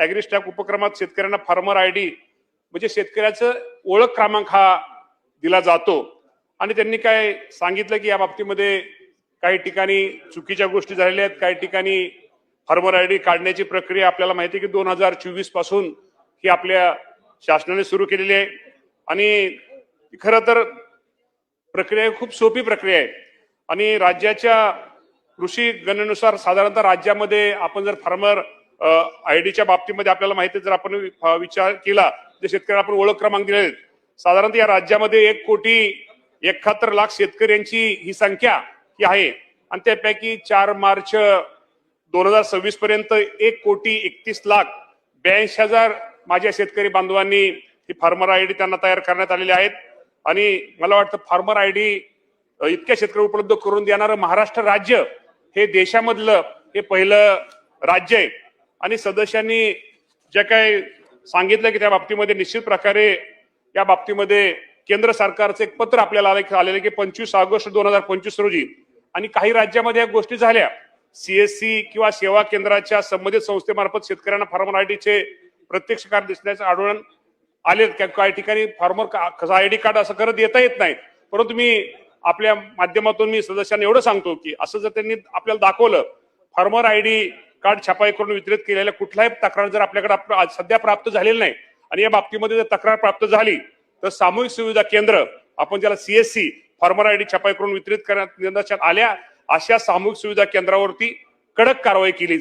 ॲग्रीस्टॅक उपक्रमात शेतकऱ्यांना farmer ID म्हणजे शेतकऱ्याचं ओळख क्रमांक हा दिला जातो आणि त्यांनी काय सांगितलं की या बाबतीमध्ये काही ठिकाणी चुकीच्या गोष्टी झालेल्या आहेत, काही ठिकाणी फार्मर आयडी काढण्याची प्रक्रिया आपल्याला माहिती आहे की 2024 पासून ही आपल्या शासनाने सुरू केलेली आहे आणि खरं तर प्रक्रिया खूप सोपी प्रक्रिया आहे आणि राज्याच्या कृषी गणनेनुसार साधारणतः राज्यामध्ये आपण जर फार्मर आयडीच्या बाबतीमध्ये आपल्याला माहिती आहे, जर आपण विचार केला तर शेतकऱ्याला आपण ओळख क्रमांक दिले साधारणतः या राज्यामध्ये 1,71,00,000 शेतकऱ्यांची ही संख्या ही आहे आणि त्यापैकी 4 मार्च 2026 पर्यंत 1,31,82,000 माझ्या शेतकरी बांधवांनी ही फार्मर आयडी त्यांना तयार करण्यात आलेली आहेत आणि मला वाटतं फार्मर आयडी इतक्या शेतकरी उपलब्ध करून देणारं महाराष्ट्र राज्य हे देशामधलं हे पहिलं राज्य आहे आणि सदस्यांनी जे काही सांगितलं की त्या बाबतीमध्ये निश्चित प्रकारे या बाबतीमध्ये केंद्र सरकारचं एक पत्र आपल्याला आलेलं की 25 ऑगस्ट 2025 रोजी आणि काही राज्यामध्ये या गोष्टी झाल्या सीएससी किंवा सेवा केंद्राच्या संबंधित संस्थेमार्फत शेतकऱ्यांना फार्मर आयडीचे प्रत्यक्ष कार्य दिसण्याचं आढळून आले. काही ठिकाणी फार्मर आयडी कार्ड असं करत येता येत नाही, परंतु मी आपल्या माध्यमातून मी सदस्यांना एवढं सांगतो की असं जर त्यांनी आपल्याला दाखवलं फार्मर आयडी कार्ड छापाई करून वितरित केलेल्या कुठलाही तक्रार जर आपल्याकडे सध्या प्राप्त झालेली नाही आणि या बाबतीमध्ये जर तक्रार प्राप्त झाली तर सामूहिक सुविधा केंद्र आपण ज्याला सीएससी फार्मर आयडी छापाई करून वितरित करण्यात आल्या अशा सामूहिक सुविधा केंद्रावरती कडक कारवाई केली जाईल.